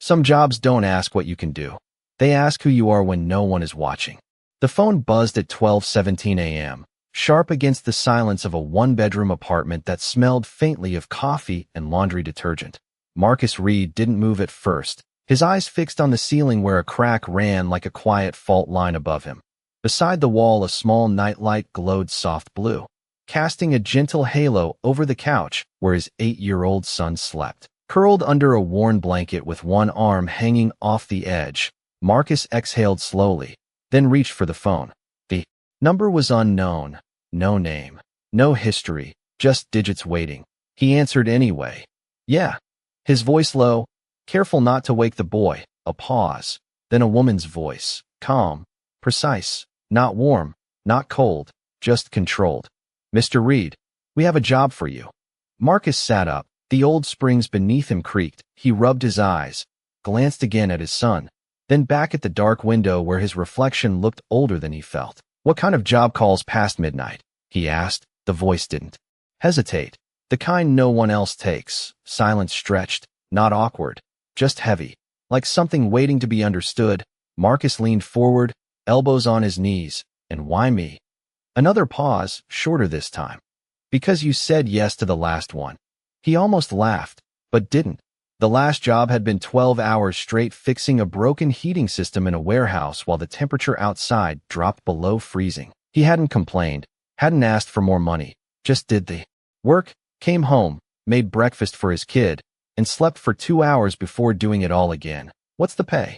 Some jobs don't ask what you can do. They ask who you are when no one is watching. The phone buzzed at 12:17 a.m., sharp against the silence of a one-bedroom apartment that smelled faintly of coffee and laundry detergent. Marcus Reed didn't move at first, his eyes fixed on the ceiling where a crack ran like a quiet fault line above him. Beside the wall, a small nightlight glowed soft blue, casting a gentle halo over the couch where his 8-year-old son slept. Curled under a worn blanket with one arm hanging off the edge, Marcus exhaled slowly, then reached for the phone. The number was unknown, no name, no history, just digits waiting. He answered anyway. Yeah. His voice low, careful not to wake the boy. A pause, then a woman's voice, calm, precise, not warm, not cold, just controlled. Mr. Reed, we have a job for you. Marcus sat up. The old springs beneath him creaked. He rubbed his eyes, glanced again at his son, then back at the dark window where his reflection looked older than he felt. What kind of job calls past midnight? He asked. The voice didn't hesitate. The kind no one else takes. Silence stretched, not awkward, just heavy, like something waiting to be understood. Marcus leaned forward, elbows on his knees. And why me? Another pause, shorter this time. Because you said yes to the last one. He almost laughed, but didn't. The last job had been 12 hours straight fixing a broken heating system in a warehouse while the temperature outside dropped below freezing. He hadn't complained, hadn't asked for more money, just did the work, came home, made breakfast for his kid, and slept for 2 hours before doing it all again. What's the pay?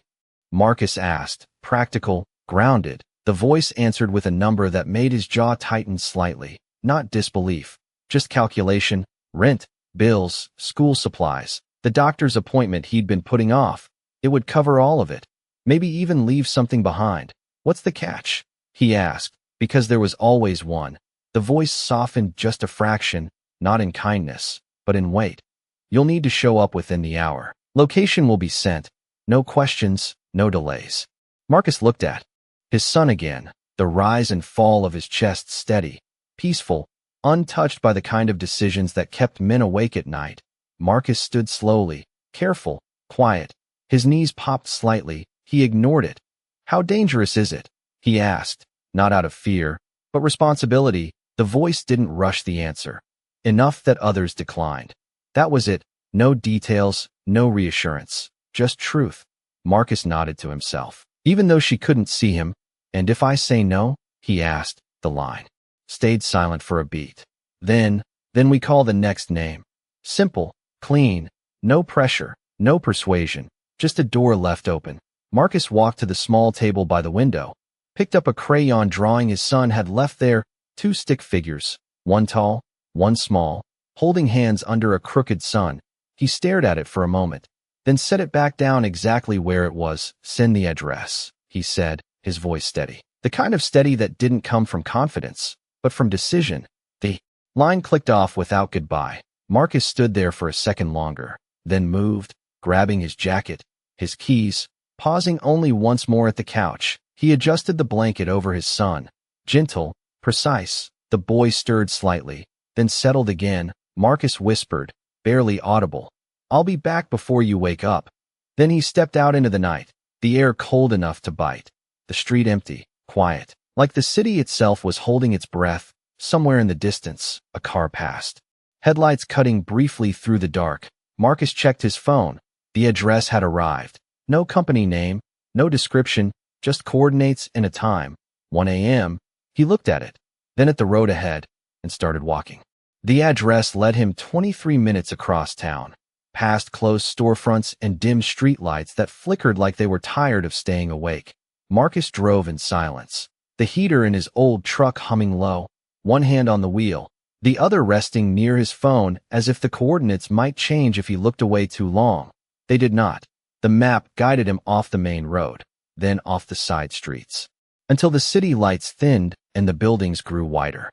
Marcus asked, practical, grounded. The voice answered with a number that made his jaw tighten slightly, not disbelief, just calculation, rent, bills, school supplies, the doctor's appointment he'd been putting off. It would cover all of it, maybe even leave something behind. What's the catch? He asked, because there was always one. The voice softened just a fraction, not in kindness, but in weight. You'll need to show up within the hour. Location will be sent. No questions, no delays. Marcus looked at his son again, the rise and fall of his chest steady, peaceful, untouched by the kind of decisions that kept men awake at night. Marcus stood slowly, careful, quiet. His knees popped slightly. He ignored it. How dangerous is it? He asked, not out of fear, but responsibility. The voice didn't rush the answer. Enough that others declined. That was it. No details, no reassurance, just truth. Marcus nodded to himself, even though she couldn't see him. And if I say no? He asked. The line stayed silent for a beat. Then we call the next name. Simple, clean, no pressure, no persuasion, just a door left open. Marcus walked to the small table by the window, picked up a crayon drawing his son had left there, 2 stick figures, one tall, one small, holding hands under a crooked sun. He stared at it for a moment, then set it back down exactly where it was. Send the address, he said, his voice steady. The kind of steady that didn't come from confidence, but from decision. The line clicked off without goodbye. Marcus stood there for a second longer, then moved, grabbing his jacket, his keys, pausing only once more at the couch. He adjusted the blanket over his son. Gentle, precise. The boy stirred slightly, then settled again. Marcus whispered, barely audible, I'll be back before you wake up. Then he stepped out into the night, the air cold enough to bite. The street empty, quiet, like the city itself was holding its breath. Somewhere in the distance, a car passed, headlights cutting briefly through the dark. Marcus checked his phone. The address had arrived. No company name, no description, just coordinates and a time, 1 a.m. He looked at it, then at the road ahead, and started walking. The address led him 23 minutes across town, past closed storefronts and dim streetlights that flickered like they were tired of staying awake. Marcus drove in silence, the heater in his old truck humming low, one hand on the wheel, the other resting near his phone as if the coordinates might change if he looked away too long. They did not. The map guided him off the main road, then off the side streets, until the city lights thinned and the buildings grew wider.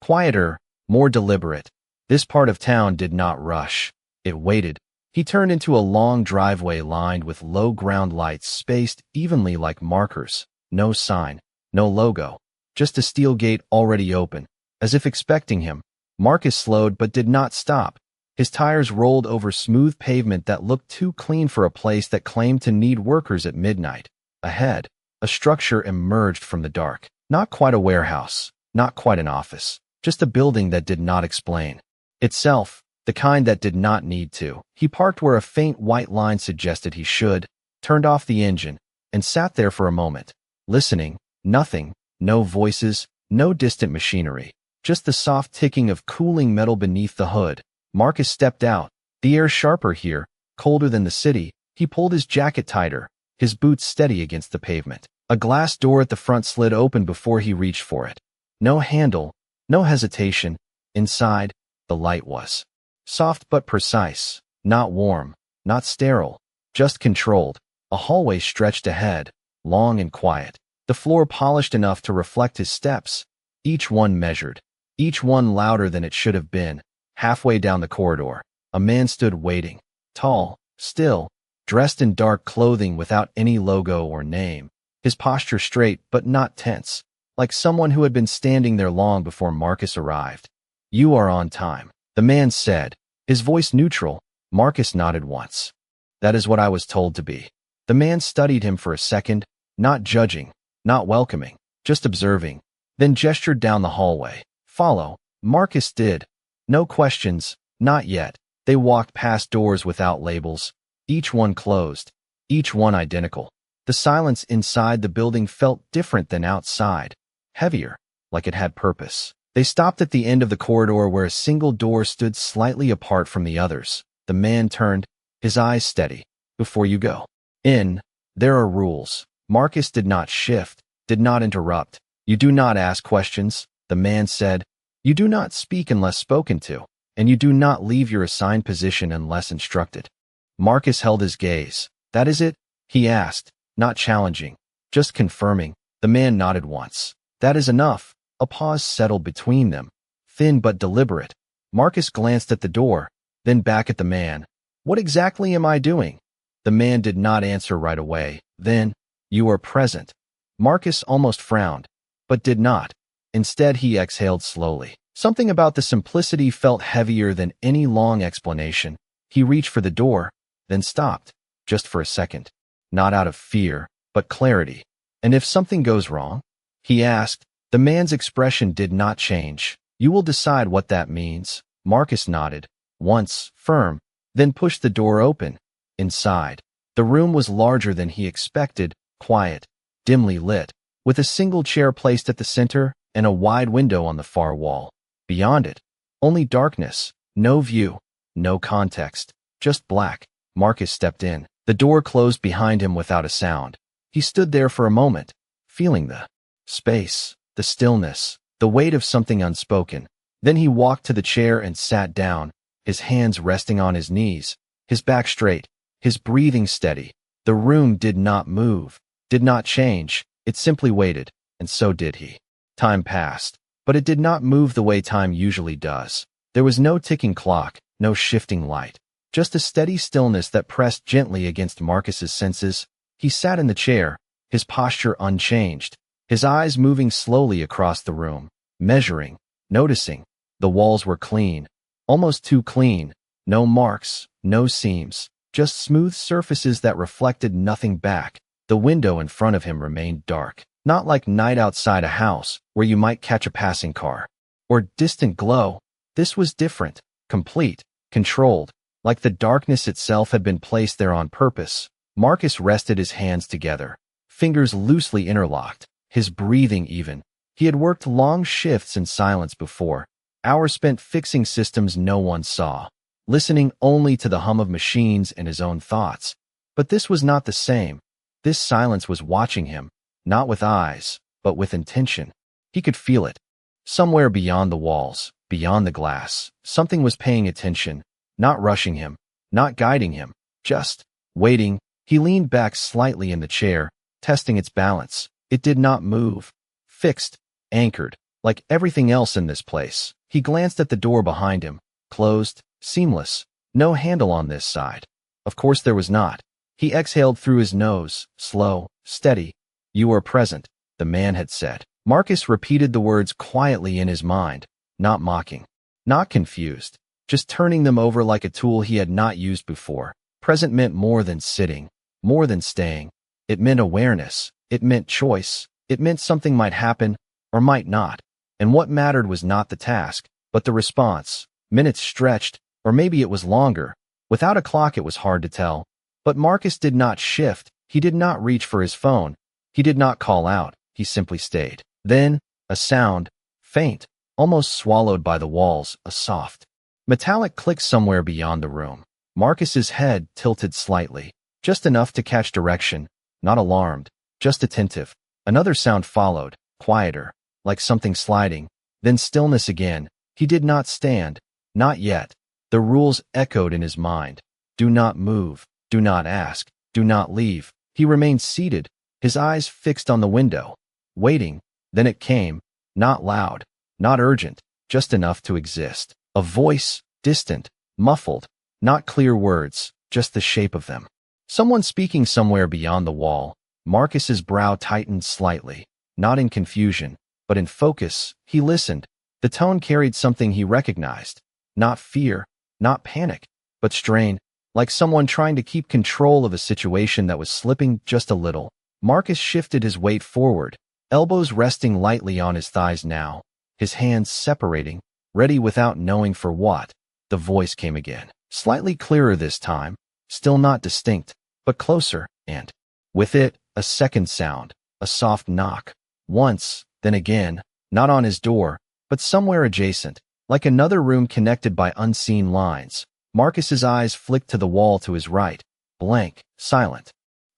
Quieter, more deliberate. This part of town did not rush. It waited. He turned into a long driveway lined with low ground lights spaced evenly like markers. No sign, no logo, just a steel gate already open, as if expecting him. Marcus slowed but did not stop. His tires rolled over smooth pavement that looked too clean for a place that claimed to need workers at midnight. Ahead, a structure emerged from the dark. Not quite a warehouse, not quite an office, just a building that did not explain itself, the kind that did not need to. He parked where a faint white line suggested he should, turned off the engine, and sat there for a moment, listening. Nothing, no voices, no distant machinery, just the soft ticking of cooling metal beneath the hood. Marcus stepped out, the air sharper here, colder than the city. He pulled his jacket tighter, his boots steady against the pavement. A glass door at the front slid open before he reached for it. No handle, no hesitation. Inside, the light was soft but precise, not warm, not sterile, just controlled. A hallway stretched ahead, long and quiet. The floor polished enough to reflect his steps, each one measured, each one louder than it should have been. Halfway down the corridor, a man stood waiting, tall, still, dressed in dark clothing without any logo or name, his posture straight but not tense, like someone who had been standing there long before Marcus arrived. "You are on time," the man said, his voice neutral. Marcus nodded once. "That is what I was told to be." The man studied him for a second, not judging, not welcoming, just observing, then gestured down the hallway. "Follow." Marcus did. No questions, not yet. They walked past doors without labels, each one closed, each one identical. The silence inside the building felt different than outside, heavier, like it had purpose. They stopped at the end of the corridor where a single door stood slightly apart from the others. The man turned, his eyes steady. "Before you go in, there are rules." Marcus did not shift, did not interrupt. "You do not ask questions," the man said. "You do not speak unless spoken to, and you do not leave your assigned position unless instructed." Marcus held his gaze. "That is it?" he asked, not challenging, just confirming. The man nodded once. "That is enough." A pause settled between them, thin but deliberate. Marcus glanced at the door, then back at the man. "What exactly am I doing?" The man did not answer right away. Then, "You are present." Marcus almost frowned, but did not. Instead, he exhaled slowly. Something about the simplicity felt heavier than any long explanation. He reached for the door, then stopped, just for a second. Not out of fear, but clarity. "And if something goes wrong?" he asked. The man's expression did not change. "You will decide what that means." Marcus nodded, once, firm, then pushed the door open. Inside, the room was larger than he expected, quiet, dimly lit, with a single chair placed at the center and a wide window on the far wall. Beyond it, only darkness, no view, no context, just black. Marcus stepped in. The door closed behind him without a sound. He stood there for a moment, feeling the space, the stillness, the weight of something unspoken. Then he walked to the chair and sat down, his hands resting on his knees, his back straight, his breathing steady. The room did not move, did not change. It simply waited, and so did he. Time passed, but it did not move the way time usually does. There was no ticking clock, no shifting light, just a steady stillness that pressed gently against Marcus's senses. He sat in the chair, his posture unchanged, his eyes moving slowly across the room, measuring, noticing. The walls were clean, almost too clean. No marks, no seams, just smooth surfaces that reflected nothing back. The window in front of him remained dark, not like night outside a house where you might catch a passing car, or distant glow. This was different, complete, controlled, like the darkness itself had been placed there on purpose. Marcus rested his hands together, fingers loosely interlocked, his breathing even. He had worked long shifts in silence before, hours spent fixing systems no one saw, listening only to the hum of machines and his own thoughts. But this was not the same. This silence was watching him, not with eyes, but with intention. He could feel it. Somewhere beyond the walls, beyond the glass, something was paying attention, not rushing him, not guiding him, just waiting. He leaned back slightly in the chair, testing its balance. It did not move. Fixed, anchored, like everything else in this place. He glanced at the door behind him, closed, seamless, no handle on this side. Of course there was not. He exhaled through his nose, slow, steady. "You are present," the man had said. Marcus repeated the words quietly in his mind, not mocking, not confused, just turning them over like a tool he had not used before. Present meant more than sitting, more than staying. It meant awareness. It meant choice. It meant something might happen or might not. And what mattered was not the task, but the response. Minutes stretched, or maybe it was longer. Without a clock, it was hard to tell. But Marcus did not shift. He did not reach for his phone. He did not call out. He simply stayed. Then, a sound, faint, almost swallowed by the walls, a soft, metallic click somewhere beyond the room. Marcus's head tilted slightly, just enough to catch direction, not alarmed, just attentive. Another sound followed, quieter, like something sliding. Then stillness again. He did not stand. Not yet. The rules echoed in his mind. Do not move. Do not ask. Do not leave. He remained seated, his eyes fixed on the window, waiting. Then it came, not loud, not urgent, just enough to exist. A voice, distant, muffled, not clear words, just the shape of them. Someone speaking somewhere beyond the wall. Marcus's brow tightened slightly, not in confusion, but in focus. He listened. The tone carried something he recognized. Not fear, not panic, but strain, like someone trying to keep control of a situation that was slipping just a little. Marcus shifted his weight forward, elbows resting lightly on his thighs now, his hands separating, ready without knowing for what. The voice came again, slightly clearer this time, still not distinct, but closer, and with it, a second sound, a soft knock. Once, then again, not on his door, but somewhere adjacent, like another room connected by unseen lines. Marcus's eyes flicked to the wall to his right, blank, silent,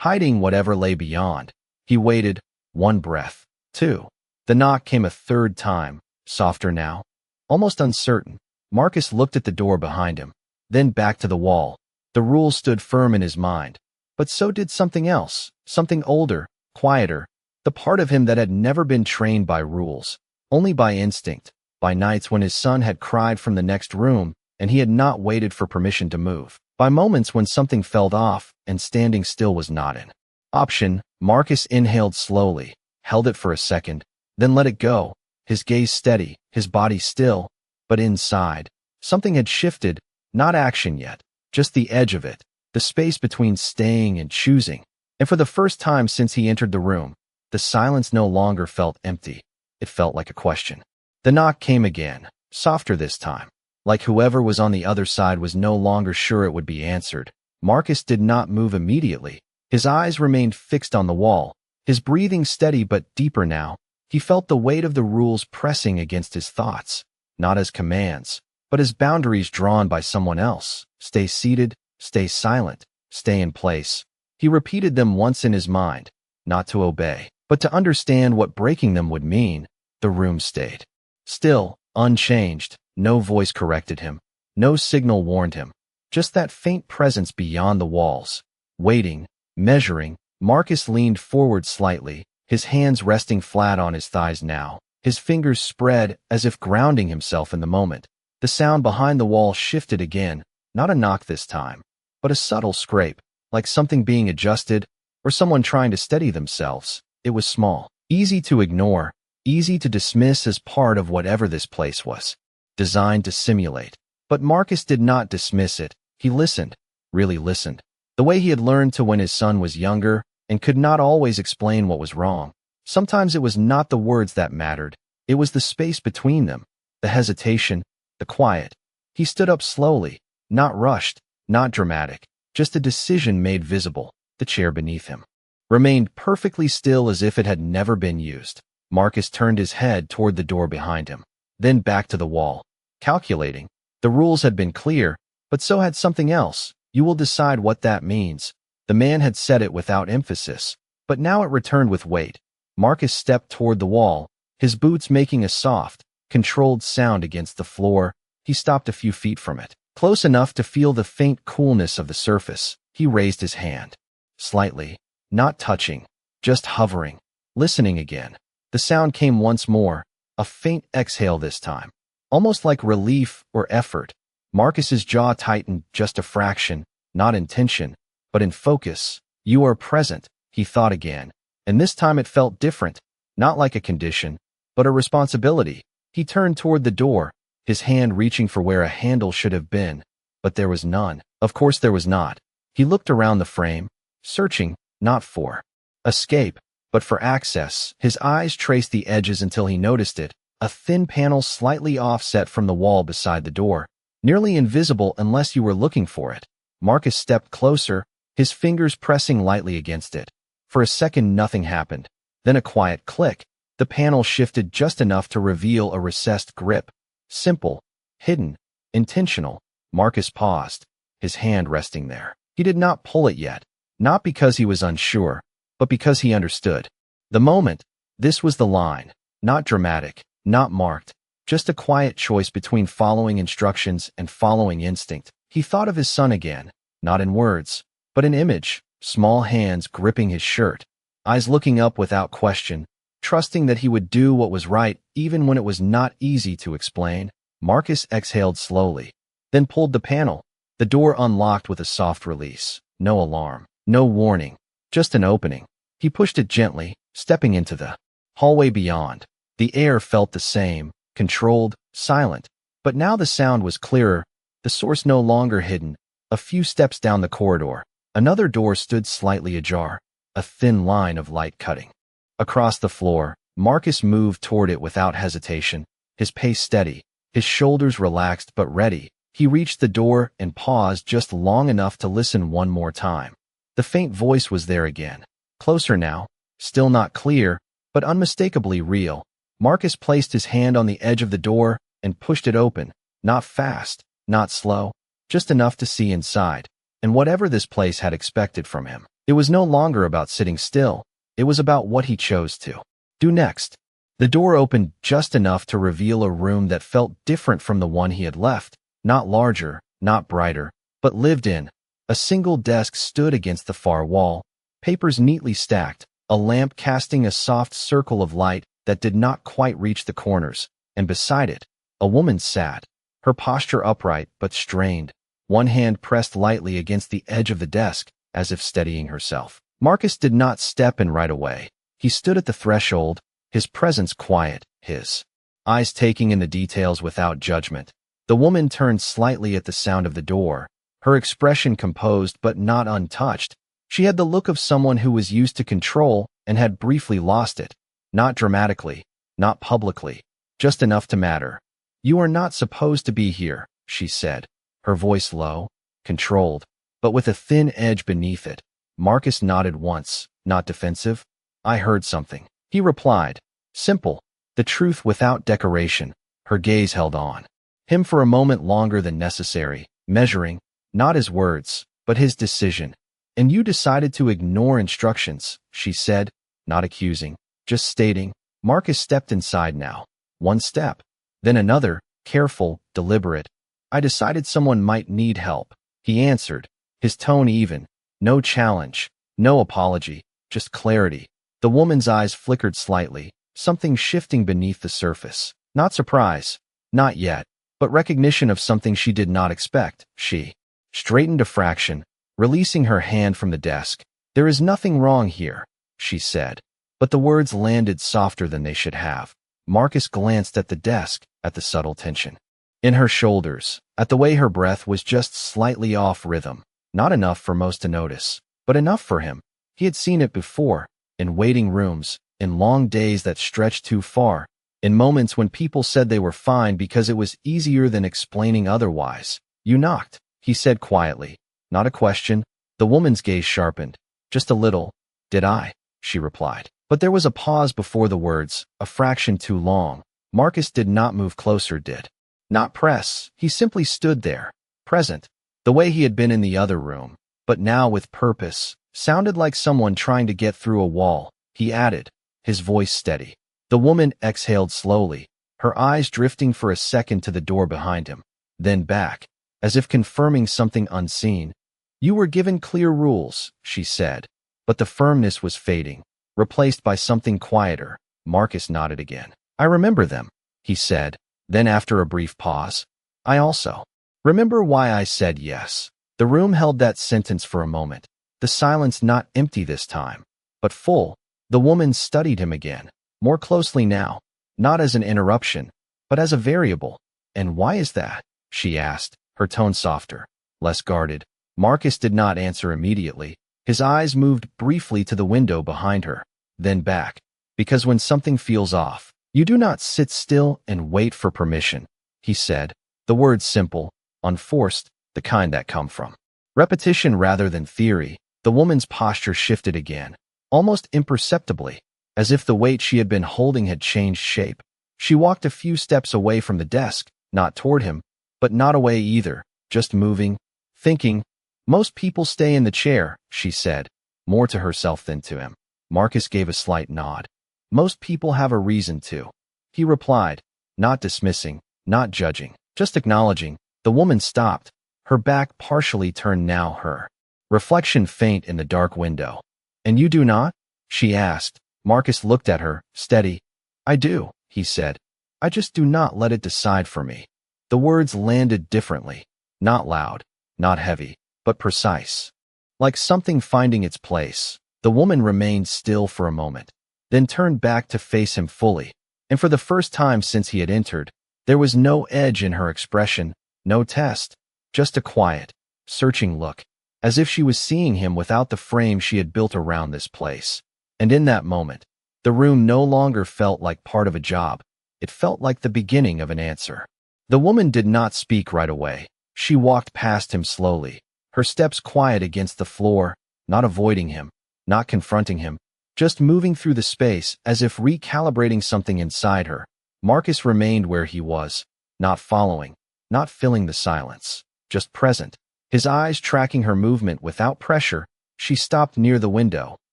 hiding whatever lay beyond. He waited, one breath, two. The knock came a third time, softer now, almost uncertain. Marcus looked at the door behind him, then back to the wall. The rules stood firm in his mind, but so did something else, something older, quieter, the part of him that had never been trained by rules, only by instinct, by nights when his son had cried from the next room and he had not waited for permission to move, by moments when something felt off and standing still was not an option. Marcus inhaled slowly, held it for a second, then let it go, his gaze steady, his body still. But inside, something had shifted, not action yet, just the edge of it, the space between staying and choosing. And for the first time since he entered the room, the silence no longer felt empty. It felt like a question. The knock came again, softer this time, like whoever was on the other side was no longer sure it would be answered. Marcus did not move immediately. His eyes remained fixed on the wall, his breathing steady but deeper now. He felt the weight of the rules pressing against his thoughts, not as commands, but as boundaries drawn by someone else. Stay seated, stay silent, stay in place. He repeated them once in his mind, not to obey, but to understand what breaking them would mean. The room stayed still, unchanged. No voice corrected him. No signal warned him. Just that faint presence beyond the walls. Waiting, measuring. Marcus leaned forward slightly, his hands resting flat on his thighs now, his fingers spread as if grounding himself in the moment. The sound behind the wall shifted again, not a knock this time, but a subtle scrape, like something being adjusted or someone trying to steady themselves. It was small, easy to ignore, easy to dismiss as part of whatever this place was designed to simulate. But Marcus did not dismiss it. He listened, really listened, the way he had learned to when his son was younger and could not always explain what was wrong. Sometimes it was not the words that mattered. It was the space between them, the hesitation, the quiet. He stood up slowly, not rushed, not dramatic, just a decision made visible. The chair beneath him remained perfectly still as if it had never been used. Marcus turned his head toward the door behind him, then back to the wall, calculating. The rules had been clear, but so had something else. You will decide what that means. The man had said it without emphasis, but now it returned with weight. Marcus stepped toward the wall, his boots making a soft, controlled sound against the floor. He stopped a few feet from it, close enough to feel the faint coolness of the surface. He raised his hand, slightly, not touching, just hovering, listening again. The sound came once more, a faint exhale this time, almost like relief or effort. Marcus's jaw tightened just a fraction, not in tension, but in focus. You are present, he thought again, and this time it felt different, not like a condition, but a responsibility. He turned toward the door, his hand reaching for where a handle should have been, but there was none. Of course there was not. He looked around the frame, searching, not for escape, but for access. His eyes traced the edges until he noticed it, a thin panel slightly offset from the wall beside the door, nearly invisible unless you were looking for it. Marcus stepped closer, his fingers pressing lightly against it. For a second nothing happened. Then a quiet click. The panel shifted just enough to reveal a recessed grip. Simple, hidden, intentional. Marcus paused, his hand resting there. He did not pull it yet, not because he was unsure, but because he understood. The moment, this was the line, not dramatic, not marked, just a quiet choice between following instructions and following instinct. He thought of his son again, not in words, but in image, small hands gripping his shirt, eyes looking up without question, trusting that he would do what was right even when it was not easy to explain. Marcus exhaled slowly, then pulled the panel. The door unlocked with a soft release. No alarm, no warning, just an opening. He pushed it gently, stepping into the hallway beyond. The air felt the same, controlled, silent. But now the sound was clearer, the source no longer hidden. A few steps down the corridor, another door stood slightly ajar, a thin line of light cutting across the floor. Marcus moved toward it without hesitation, his pace steady, his shoulders relaxed but ready. He reached the door and paused just long enough to listen one more time. The faint voice was there again, closer now, still not clear, but unmistakably real. Marcus placed his hand on the edge of the door and pushed it open, not fast, not slow, just enough to see inside. And whatever this place had expected from him, it was no longer about sitting still, it was about what he chose to do next. The door opened just enough to reveal a room that felt different from the one he had left, not larger, not brighter, but lived in. A single desk stood against the far wall, papers neatly stacked, a lamp casting a soft circle of light that did not quite reach the corners, and beside it, a woman sat, her posture upright but strained, one hand pressed lightly against the edge of the desk, as if steadying herself. Marcus did not step in right away. He stood at the threshold, his presence quiet, his eyes taking in the details without judgment. The woman turned slightly at the sound of the door, her expression composed but not untouched. She had the look of someone who was used to control and had briefly lost it. Not dramatically, not publicly, just enough to matter. "You are not supposed to be here," she said, her voice low, controlled, but with a thin edge beneath it. Marcus nodded once, not defensive. "I heard something," he replied. Simple, the truth without decoration. Her gaze held on him for a moment longer than necessary, measuring, not his words, but his decision. "And you decided to ignore instructions," she said, not accusing, just stating. Marcus stepped inside now. One step, then another, careful, deliberate. "I decided someone might need help," he answered, his tone even. No challenge, no apology, just clarity. The woman's eyes flickered slightly, something shifting beneath the surface. Not surprise, not yet, but recognition of something she did not expect. She straightened a fraction, releasing her hand from the desk. "There is nothing wrong here," she said, but the words landed softer than they should have. Marcus glanced at the desk, at the subtle tension in her shoulders, at the way her breath was just slightly off rhythm. Not enough for most to notice, but enough for him. He had seen it before, in waiting rooms, in long days that stretched too far, in moments when people said they were fine because it was easier than explaining otherwise. "You knocked," he said quietly. Not a question. The woman's gaze sharpened. "Just a little." "Did I?" she replied. But there was a pause before the words, a fraction too long. Marcus did not move closer, did not press. He simply stood there, present, the way he had been in the other room, but now with purpose. Sounded like someone trying to get through a wall. He added, his voice steady. The woman exhaled slowly, her eyes drifting for a second to the door behind him, then back, as if confirming something unseen. "You were given clear rules," she said, but the firmness was fading, replaced by something quieter. Marcus nodded again. "I remember them," he said, then after a brief pause, "I also remember why I said yes." The room held that sentence for a moment, the silence not empty this time, but full. The woman studied him again, more closely now, not as an interruption, but as a variable, "And why is that?" she asked, her tone softer, less guarded. Marcus did not answer immediately. His eyes moved briefly to the window behind her, then back. "Because when something feels off, you do not sit still and wait for permission," he said, the words simple, unforced, the kind that come from repetition rather than theory. The woman's posture shifted again, almost imperceptibly, as if the weight she had been holding had changed shape. She walked a few steps away from the desk, not toward him, but not away either, just moving, thinking. "Most people stay in the chair," she said, more to herself than to him. Marcus gave a slight nod. "Most people have a reason to," he replied, not dismissing, not judging, just acknowledging. The woman stopped, her back partially turned now, her reflection faint in the dark window. "And you do not?" she asked. Marcus looked at her, steady. "I do," he said. "I just do not let it decide for me." The words landed differently, not loud, not heavy, but precise. Like something finding its place. The woman remained still for a moment, then turned back to face him fully. And for the first time since he had entered, there was no edge in her expression, no test, just a quiet, searching look, as if she was seeing him without the frame she had built around this place. And in that moment, the room no longer felt like part of a job. It felt like the beginning of an answer. The woman did not speak right away. She walked past him slowly, her steps quiet against the floor, not avoiding him, not confronting him, just moving through the space as if recalibrating something inside her. Marcus remained where he was, not following, not filling the silence, just present, his eyes tracking her movement without pressure. She stopped near the window,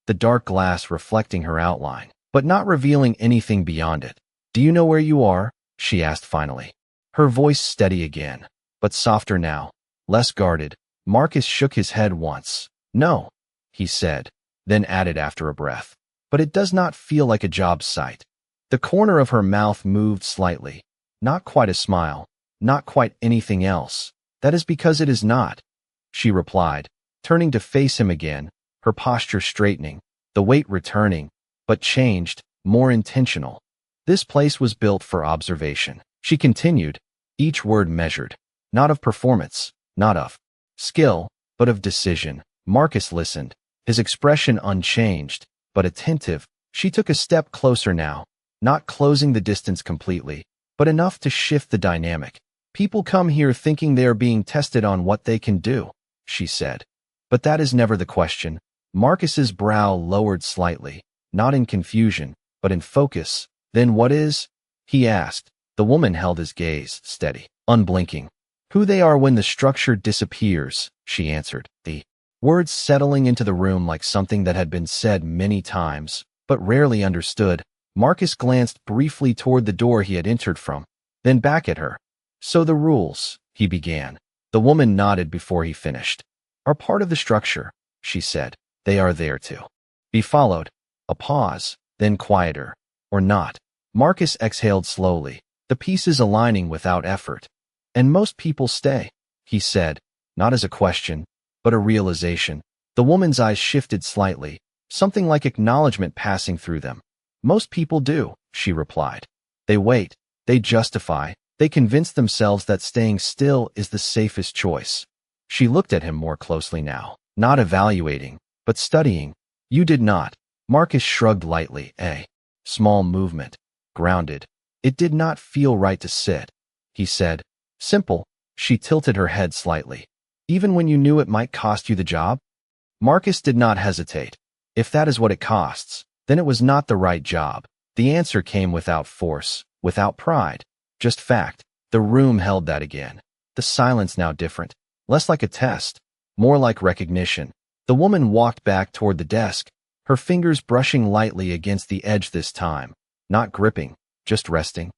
the dark glass reflecting her outline, but not revealing anything beyond it. "Do you know where you are?" she asked finally. Her voice steady again, but softer now, less guarded. Marcus shook his head once. "No," he said, then added after a breath. "But it does not feel like a job site." The corner of her mouth moved slightly. Not quite a smile, not quite anything else. "That is because it is not," she replied, turning to face him again, her posture straightening, the weight returning, but changed, more intentional. "This place was built for observation," she continued, each word measured, not of performance, not of skill, but of decision. Marcus listened, his expression unchanged, but attentive. She took a step closer now, not closing the distance completely, but enough to shift the dynamic. "People come here thinking they are being tested on what they can do," she said. "But that is never the question." Marcus's brow lowered slightly, not in confusion, but in focus. "Then what is?" he asked. The woman held his gaze, steady, unblinking. "Who they are when the structure disappears," she answered, the words settling into the room like something that had been said many times, but rarely understood. Marcus glanced briefly toward the door he had entered from, then back at her. "So the rules," he began. The woman nodded before he finished. "Are part of the structure," she said. "They are there to be followed." A pause, then quieter. "Or not." Marcus exhaled slowly, the pieces aligning without effort. "And most people stay," he said, not as a question, but a realization. The woman's eyes shifted slightly, something like acknowledgement passing through them. "Most people do," she replied. "They wait, they justify, they convince themselves that staying still is the safest choice." She looked at him more closely now, not evaluating, but studying. "You did not." Marcus shrugged lightly. "A small movement, grounded. It did not feel right to sit," he said. "Simple." She tilted her head slightly. "Even when you knew it might cost you the job?" Marcus did not hesitate. If that is what it costs, then it was not the right job. The answer came without force, without pride, just fact. The room held that again. The silence now different, less like a test, more like recognition. The woman walked back toward the desk, her fingers brushing lightly against the edge this time, not gripping, just resting.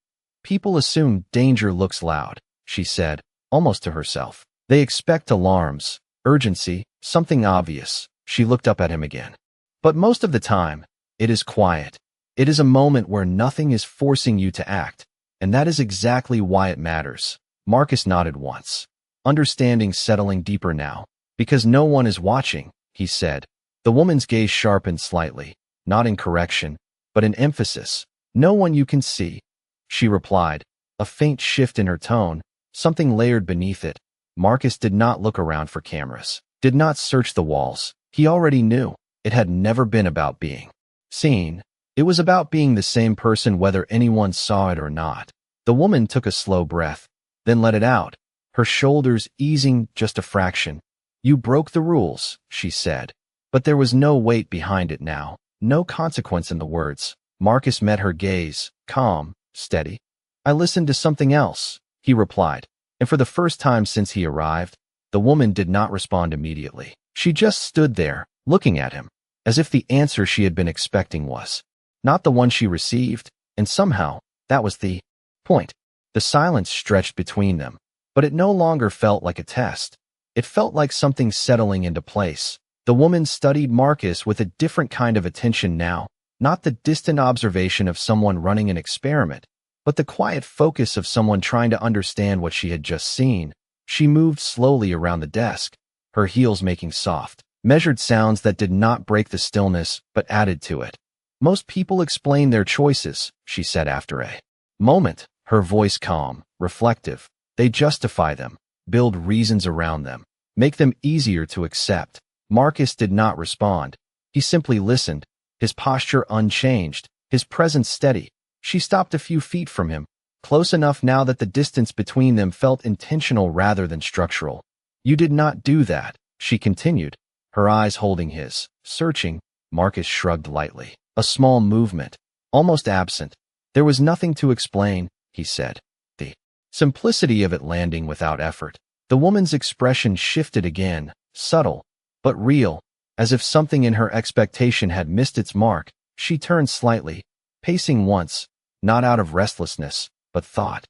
"People assume danger looks loud," she said, almost to herself. "They expect alarms, urgency, something obvious." She looked up at him again. "But most of the time, it is quiet. It is a moment where nothing is forcing you to act, and that is exactly why it matters." Marcus nodded once, understanding settling deeper now. "Because no one is watching," he said. The woman's gaze sharpened slightly, not in correction, but in emphasis. "No one you can see," she replied, a faint shift in her tone, something layered beneath it. Marcus did not look around for cameras, did not search the walls. He already knew. It had never been about being seen. It was about being the same person whether anyone saw it or not. The woman took a slow breath, then let it out, her shoulders easing just a fraction. "You broke the rules," she said. But there was no weight behind it now, no consequence in the words. Marcus met her gaze, calm, steady. "I listened to something else," he replied. And for the first time since he arrived, the woman did not respond immediately. She just stood there, looking at him, as if the answer she had been expecting was not the one she received, and somehow, that was the point. The silence stretched between them, but it no longer felt like a test. It felt like something settling into place. The woman studied Marcus with a different kind of attention now, not the distant observation of someone running an experiment, but the quiet focus of someone trying to understand what she had just seen. She moved slowly around the desk, her heels making soft, measured sounds that did not break the stillness but added to it. "Most people explain their choices," she said after a moment, her voice calm, reflective. "They justify them, build reasons around them, make them easier to accept." Marcus did not respond. He simply listened, his posture unchanged, his presence steady. She stopped a few feet from him, close enough now that the distance between them felt intentional rather than structural. "You did not do that," she continued, her eyes holding his, searching. Marcus shrugged lightly. A small movement, almost absent. "There was nothing to explain," he said. The simplicity of it landing without effort. The woman's expression shifted again, subtle, but real, as if something in her expectation had missed its mark. She turned slightly, pacing once, not out of restlessness, but thought.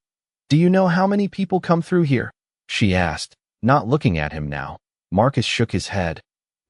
"Do you know how many people come through here?" she asked, not looking at him now. Marcus shook his head.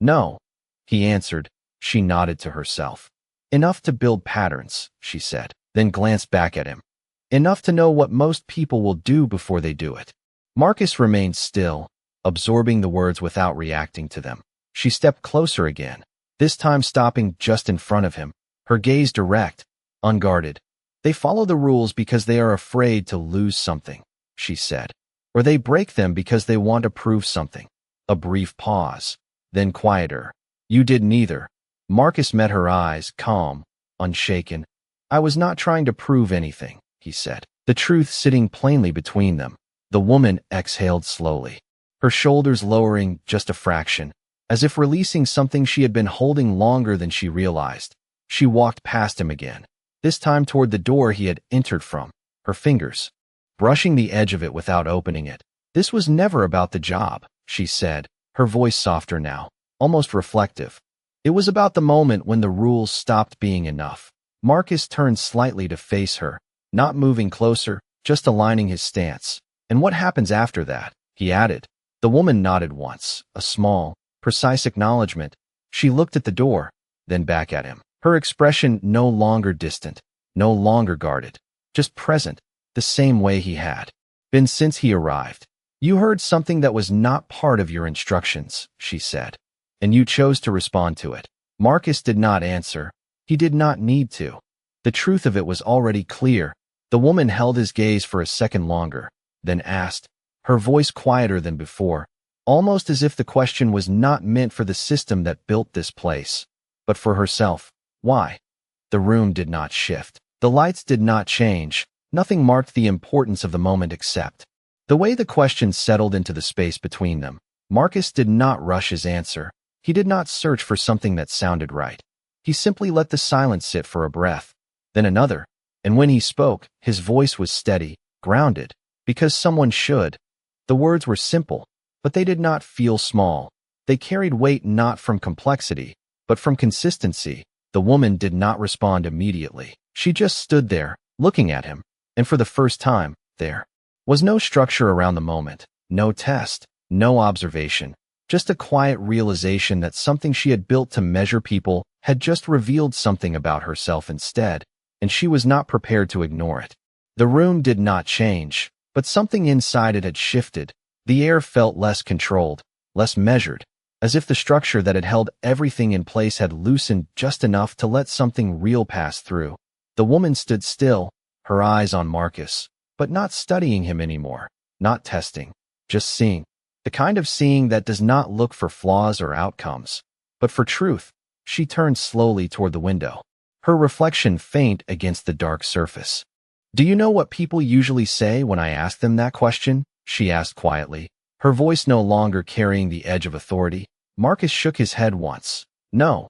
"No," he answered. She nodded to herself. "Enough to build patterns," she said, then glanced back at him. "Enough to know what most people will do before they do it." Marcus remained still, absorbing the words without reacting to them. She stepped closer again, this time stopping just in front of him, her gaze direct, unguarded. "They follow the rules because they are afraid to lose something," she said. "Or they break them because they want to prove something." A brief pause, then quieter. "You did neither." Marcus met her eyes, calm, unshaken. "I was not trying to prove anything," he said, the truth sitting plainly between them. The woman exhaled slowly, her shoulders lowering just a fraction, as if releasing something she had been holding longer than she realized. She walked past him again, this time toward the door he had entered from, her fingers brushing the edge of it without opening it. "This was never about the job," she said, her voice softer now, almost reflective. "It was about the moment when the rules stopped being enough." Marcus turned slightly to face her, not moving closer, just aligning his stance. "And what happens after that?" he added. The woman nodded once, a small, precise acknowledgement. She looked at the door, then back at him, her expression no longer distant, no longer guarded, just present, the same way he had been since he arrived. "You heard something that was not part of your instructions," she said, "and you chose to respond to it." Marcus did not answer. He did not need to. The truth of it was already clear. The woman held his gaze for a second longer, then asked, her voice quieter than before, almost as if the question was not meant for the system that built this place, but for herself. "Why?" The room did not shift. The lights did not change. Nothing marked the importance of the moment except the way the question settled into the space between them. Marcus did not rush his answer. He did not search for something that sounded right. He simply let the silence sit for a breath, then another, and when he spoke, his voice was steady, grounded, because someone should. The words were simple, but they did not feel small. They carried weight not from complexity, but from consistency. The woman did not respond immediately. She just stood there, looking at him, and for the first time, there was no structure around the moment, no test, no observation, just a quiet realization that something she had built to measure people had just revealed something about herself instead, and she was not prepared to ignore it. The room did not change, but something inside it had shifted. The air felt less controlled, less measured, as if the structure that had held everything in place had loosened just enough to let something real pass through. The woman stood still, her eyes on Marcus, but not studying him anymore, not testing, just seeing. The kind of seeing that does not look for flaws or outcomes, but for truth. She turned slowly toward the window, her reflection faint against the dark surface. "Do you know what people usually say when I ask them that question?" she asked quietly, her voice no longer carrying the edge of authority. Marcus shook his head once. "No,"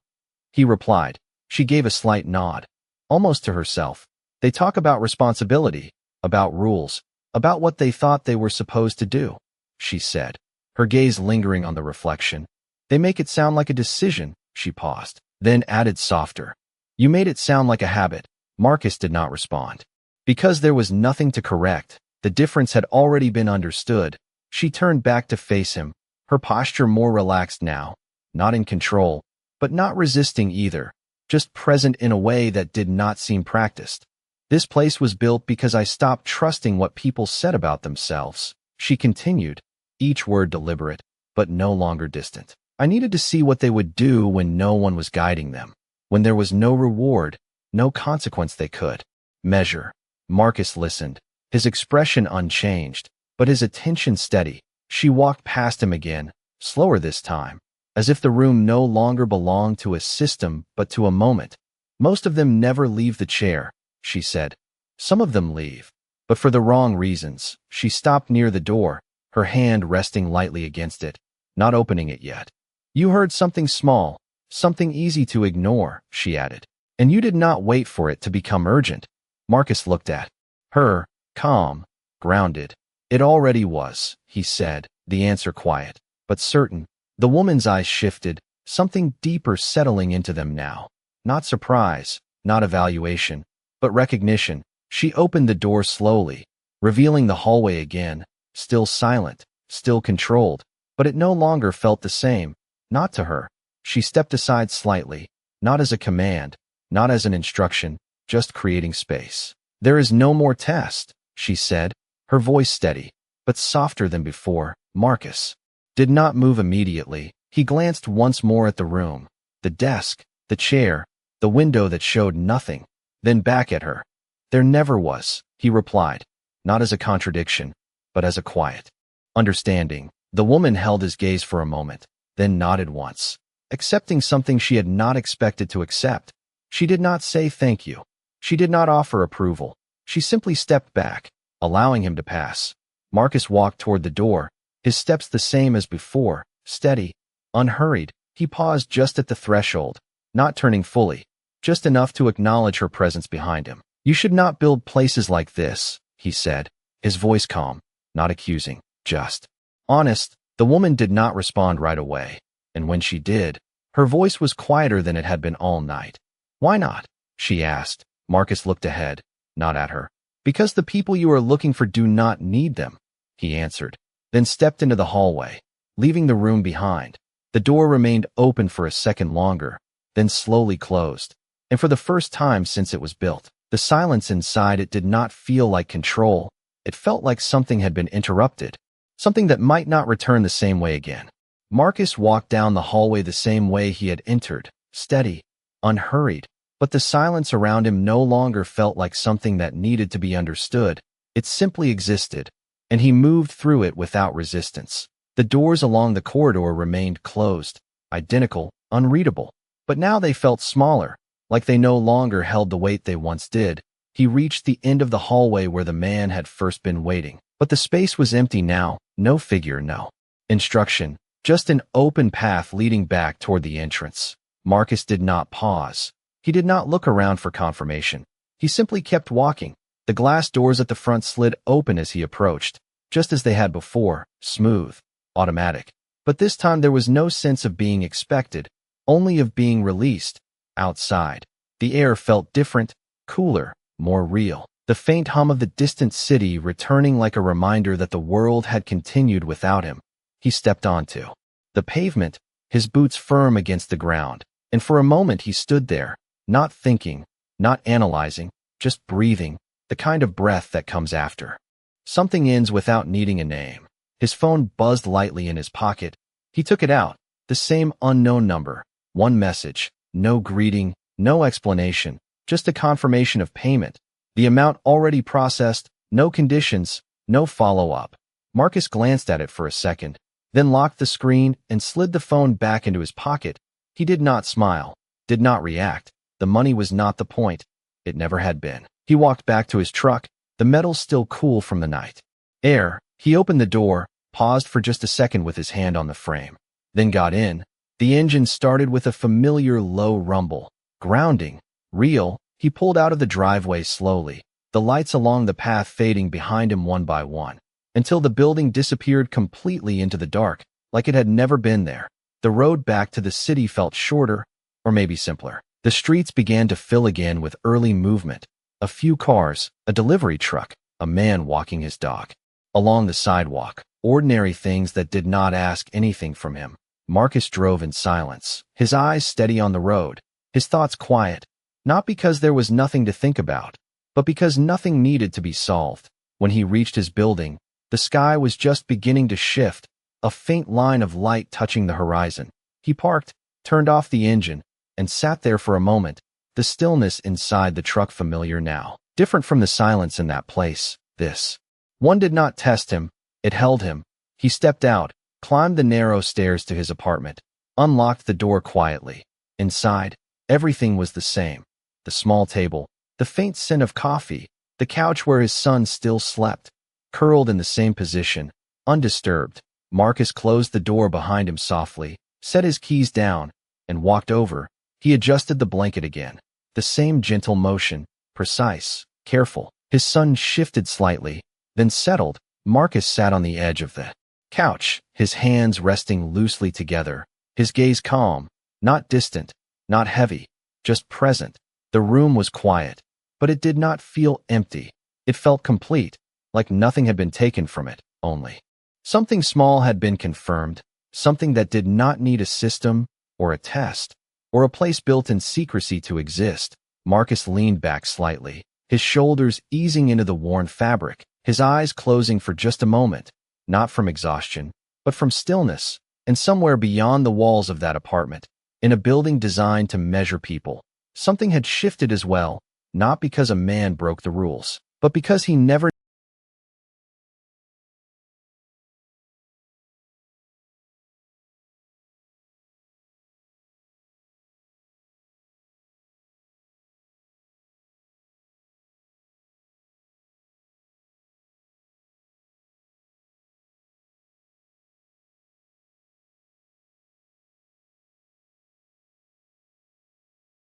he replied. She gave a slight nod, almost to herself. "They talk about responsibility, about rules, about what they thought they were supposed to do," she said, her gaze lingering on the reflection. "They make it sound like a decision." She paused, then added softer. "You made it sound like a habit." Marcus did not respond. Because there was nothing to correct, the difference had already been understood. She turned back to face him, her posture more relaxed now, not in control, but not resisting either, just present in a way that did not seem practiced. "This place was built because I stopped trusting what people said about themselves," she continued, each word deliberate, but no longer distant. "I needed to see what they would do when no one was guiding them, when there was no reward, no consequence they could measure." Marcus listened, his expression unchanged, but his attention steady. She walked past him again, slower this time, as if the room no longer belonged to a system but to a moment. "Most of them never leave the chair," she said. "Some of them leave, but for the wrong reasons." She stopped near the door, her hand resting lightly against it, not opening it yet. "You heard something small, something easy to ignore," she added, "and you did not wait for it to become urgent." Marcus looked at her, calm, grounded. "It already was," he said, the answer quiet, but certain. The woman's eyes shifted, something deeper settling into them now. Not surprise, not evaluation, but recognition. She opened the door slowly, revealing the hallway again, still silent, still controlled, but it no longer felt the same, not to her. She stepped aside slightly, not as a command, not as an instruction, just creating space. "There is no more test," she said, her voice steady, but softer than before. Marcus did not move immediately. He glanced once more at the room, the desk, the chair, the window that showed nothing, then back at her. "There never was," he replied, not as a contradiction, but as a quiet understanding. The woman held his gaze for a moment, then nodded once, accepting something she had not expected to accept. She did not say thank you. She did not offer approval. She simply stepped back, allowing him to pass. Marcus walked toward the door, his steps the same as before, steady, unhurried. He paused just at the threshold, not turning fully, just enough to acknowledge her presence behind him. "You should not build places like this," he said, his voice calm, not accusing, just honest. The woman did not respond right away, and when she did, her voice was quieter than it had been all night. "Why not?" she asked. Marcus looked ahead, not at her. "Because the people you are looking for do not need them," he answered, then stepped into the hallway, leaving the room behind. The door remained open for a second longer, then slowly closed, and for the first time since it was built, the silence inside it did not feel like control. It felt like something had been interrupted, something that might not return the same way again. Marcus walked down the hallway the same way he had entered, steady, unhurried, but the silence around him no longer felt like something that needed to be understood. It simply existed, and he moved through it without resistance. The doors along the corridor remained closed, identical, unreadable, but now they felt smaller, like they no longer held the weight they once did. He reached the end of the hallway where the man had first been waiting, but the space was empty now, no figure, no instruction, just an open path leading back toward the entrance. Marcus did not pause. He did not look around for confirmation. He simply kept walking. The glass doors at the front slid open as he approached, just as they had before, smooth, automatic. But this time there was no sense of being expected, only of being released. Outside, the air felt different, cooler, more real. The faint hum of the distant city returning like a reminder that the world had continued without him. He stepped onto the pavement, his boots firm against the ground, and for a moment he stood there, not thinking, not analyzing, just breathing, the kind of breath that comes after something ends without needing a name. His phone buzzed lightly in his pocket. He took it out, the same unknown number, one message, no greeting, no explanation, just a confirmation of payment. The amount already processed, No conditions, no follow-up. Marcus glanced at it for a second, then locked the screen and slid the phone back into his pocket. He did not smile, did not react. The money was not the point. It never had been. He walked back to his truck, the metal still cool from the night air. He opened the door, paused for just a second with his hand on the frame, then got in. The engine started with a familiar low rumble. Grounding. Real. He pulled out of the driveway slowly, the lights along the path fading behind him one by one, until the building disappeared completely into the dark, like it had never been there. The road back to the city felt shorter, or maybe simpler. The streets began to fill again with early movement. A few cars, a delivery truck, a man walking his dog. Along the sidewalk, ordinary things that did not ask anything from him. Marcus drove in silence, his eyes steady on the road, his thoughts quiet, not because there was nothing to think about, but because nothing needed to be solved. When he reached his building, the sky was just beginning to shift, a faint line of light touching the horizon. He parked, turned off the engine, and sat there for a moment, the stillness inside the truck familiar now, different from the silence in that place. This one did not test him, it held him. He stepped out, climbed the narrow stairs to his apartment, unlocked the door quietly. Inside, everything was the same. The small table, the faint scent of coffee, the couch where his son still slept, curled in the same position, undisturbed. Marcus closed the door behind him softly, set his keys down, and walked over. He adjusted the blanket again. The same gentle motion, precise, careful. His son shifted slightly, then settled. Marcus sat on the edge of the couch, his hands resting loosely together, his gaze calm, not distant, not heavy, just present. The room was quiet, but it did not feel empty. It felt complete, like nothing had been taken from it, only something small had been confirmed, something that did not need a system, or a test, or a place built in secrecy to exist. Marcus leaned back slightly, his shoulders easing into the worn fabric, his eyes closing for just a moment, not from exhaustion, but from stillness. And somewhere beyond the walls of that apartment, in a building designed to measure people, something had shifted as well, not because a man broke the rules, but because he never